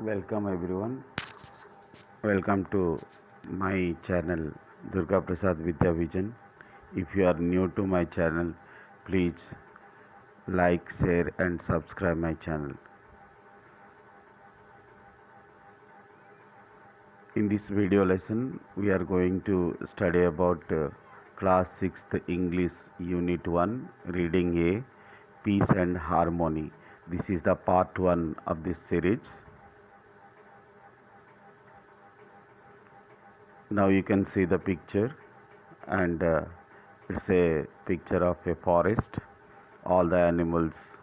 Welcome everyone. Welcome to my channel Durga Prasad Vidya Vision. If you are new to my channel, please like, share and subscribe my channel. In this video lesson, we are going to study about class 6th English Unit 1 Reading A Peace and Harmony. This is the part 1 of this series. Now you can see the picture, and it's a picture of a forest, all the animals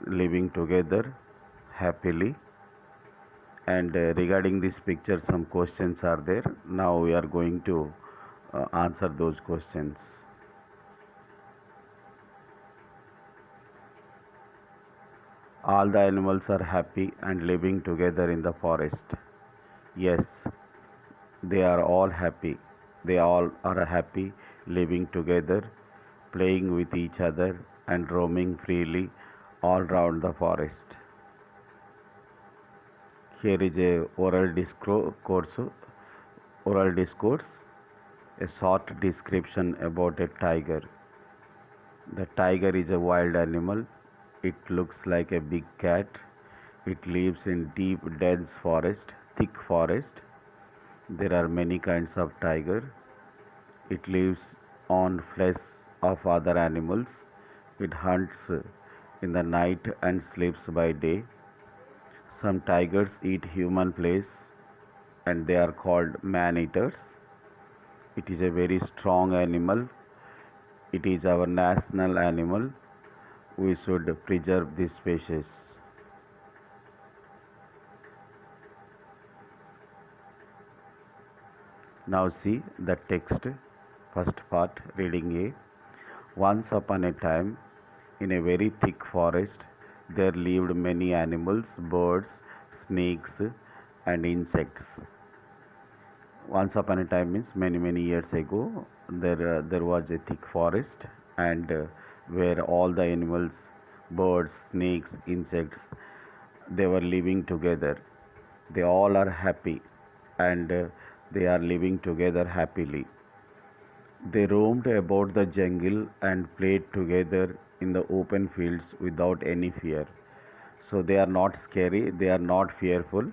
living together happily. And regarding this picture, some questions are there. Now we are going to answer those questions. All the animals are happy and living together in the forest. Yes, they are all happy. They all are happy living together, playing with each other and roaming freely all round the forest. Here is a oral discourse, a short description about a tiger. The tiger is a wild animal. It looks like a big cat. It lives in deep, dense forest, thick forest. There are many kinds of tiger. It lives on flesh of other animals. It hunts in the night and sleeps by day. Some tigers eat human flesh and they are called man eaters. It is a very strong animal. It is our national animal. We should preserve this species. Now see the text, first part, reading A. Once upon a time, in a very thick forest, there lived many animals, birds, snakes, and insects. Once upon a time means many years ago, there was a thick forest, and where all the animals, birds, snakes, insects, they were living together. They all are happy, and they are living together happily. They roamed about the jungle and played together in the open fields without any fear. So they are not scary, they are not fearful,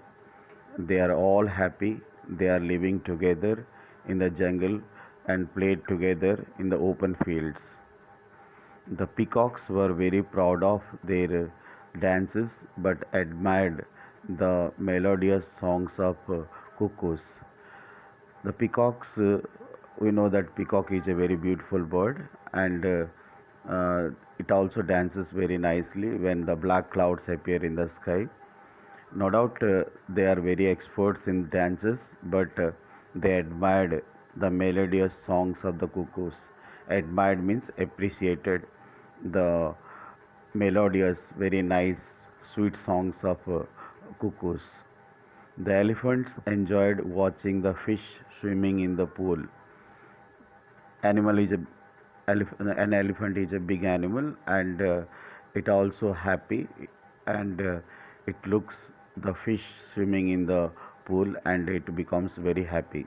they are all happy, they are living together in the jungle and played together in the open fields. The peacocks were very proud of their dances but admired the melodious songs of cuckoos. The peacocks, we know that peacock is a very beautiful bird, and it also dances very nicely when the black clouds appear in the sky. No doubt they are very experts in dances, but they admired the melodious songs of the cuckoos. Admired means appreciated the melodious, very nice, sweet songs of cuckoos. The elephants enjoyed watching the fish swimming in the pool. Animal is a an elephant is a big animal, and it also happy, and it looks the fish swimming in the pool and it becomes very happy.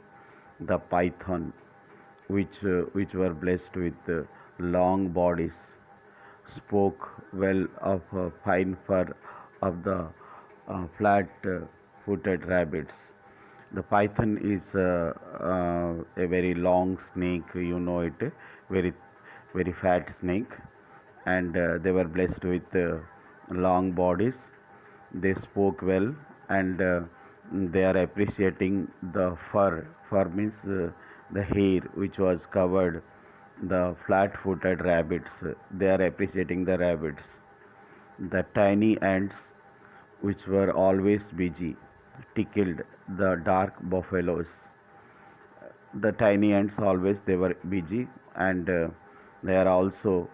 The python, which were blessed with long bodies, spoke well of fine fur of the flat footed rabbits. The python is a very long snake, you know it, very fat snake, and they were blessed with long bodies. They spoke well, and they are appreciating the fur. Fur means the hair which was covered the flat footed rabbits. They are appreciating the rabbits. The tiny ants, which were always busy, tickled the dark buffaloes. The tiny ants always they were busy, and they are also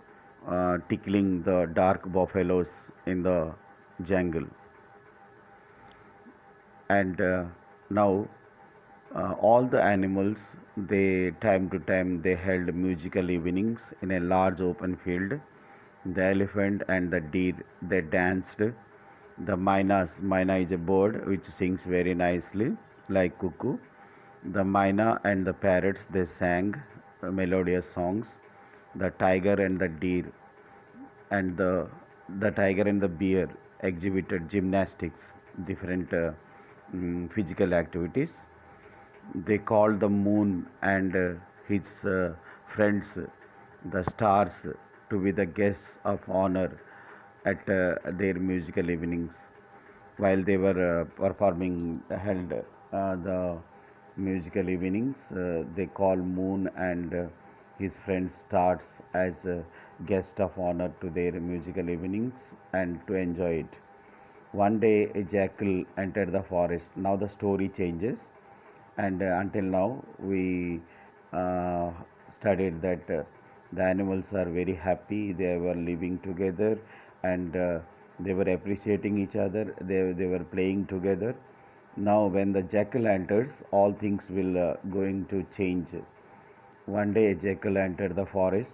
tickling the dark buffaloes in the jungle. And now all the animals, they time to time they held musical evenings in a large open field. The elephant and the deer, they danced The myna is a bird which sings very nicely, like cuckoo. The myna and the parrots they sang melodious songs. The tiger and the deer and the tiger and the bear exhibited gymnastics, different physical activities. They called the moon and his friends, the stars, to be the guests of honor at their musical evenings. While they were performing, held the musical evenings, they called Moon and his friends stars as guest of honor to their musical evenings and to enjoy it. One day, a jackal entered the forest. Now the story changes, and until now, we uh, studied that the animals are very happy. They were living together, and they were appreciating each other. They were playing together. Now, when the jackal enters, all things will going to change. One day, a jackal entered the forest.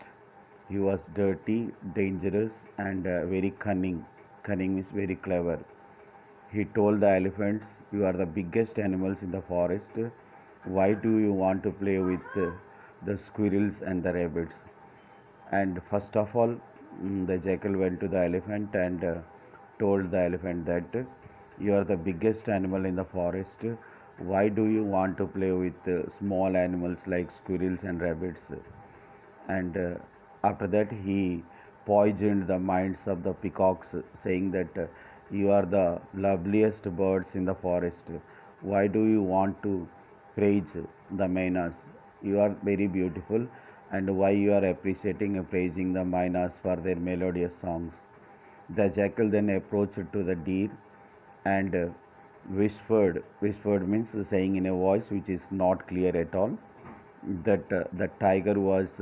He was dirty, dangerous, and very cunning. Cunning means very clever. He told the elephants, "You are the biggest animals in the forest. Why do you want to play with the squirrels and the rabbits?" And first of all, the jackal went to the elephant and told the elephant that you are the biggest animal in the forest. Why do you want to play with small animals like squirrels and rabbits? And after that, he poisoned the minds of the peacocks, saying that you are the loveliest birds in the forest. Why do you want to praise the mynas? You are very beautiful, and why you are appreciating and praising the mynas for their melodious songs? The jackal then approached to the deer and whispered means saying in a voice which is not clear at all, that the tiger was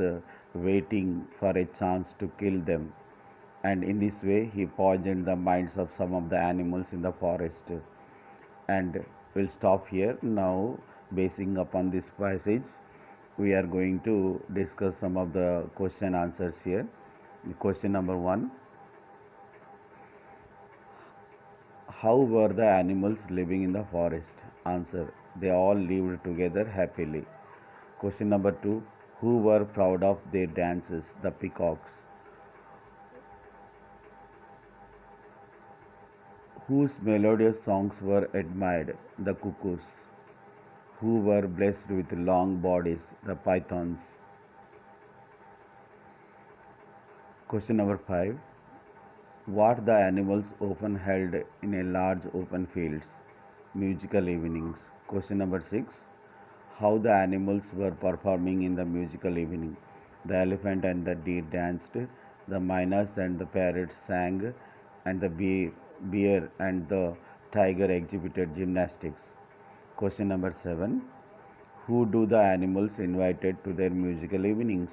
waiting for a chance to kill them, and in this way he poisoned the minds of some of the animals in the forest. And we'll stop here now. Basing upon this passage, we are going to discuss some of the question answers here. Question number 1: how were the animals living in the forest? Answer: they all lived together happily. Question number 2: who were proud of their dances? The peacocks. Whose melodious songs were admired? The cuckoos. Who were blessed with long bodies? The pythons. Question number 5: what the animals often held in a large open fields? Musical evenings. Question number 6: how the animals were performing in the musical evening? The elephant and the deer danced, the mynas and the parrots sang, and the bear and the tiger exhibited gymnastics. Question number 7: who do the animals invited to their musical evenings?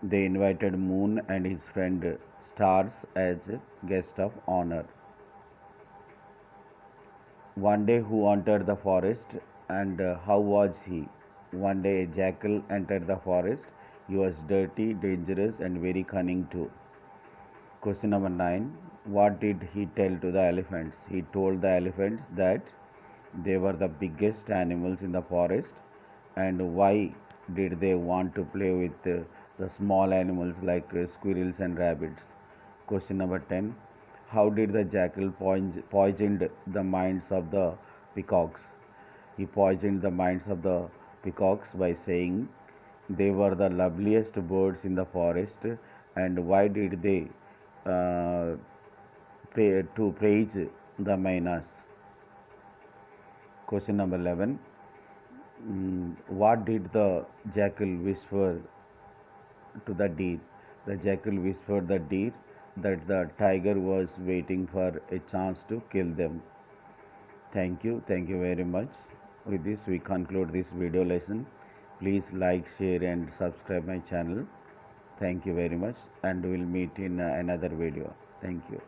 They invited Moon and his friend Stars as guests of honor. One day, who entered the forest, and how was he? One day, a jackal entered the forest. He was dirty, dangerous, and very cunning too. Question number 9: what did he tell to the elephants? He told the elephants that they were the biggest animals in the forest, and why did they want to play with the small animals like squirrels and rabbits? Question number 10: how did the jackal poisoned the minds of the peacocks? He poisoned the minds of the peacocks by saying they were the loveliest birds in the forest, and why did they uh, to praise the mynas? Question number 11: what did the jackal whisper to the deer? The jackal whispered the deer that the tiger was waiting for a chance to kill them. Thank you very much. With this, we conclude this video lesson. Please like, share, and subscribe my channel. Thank you very much, and we'll meet in another video. Thank you.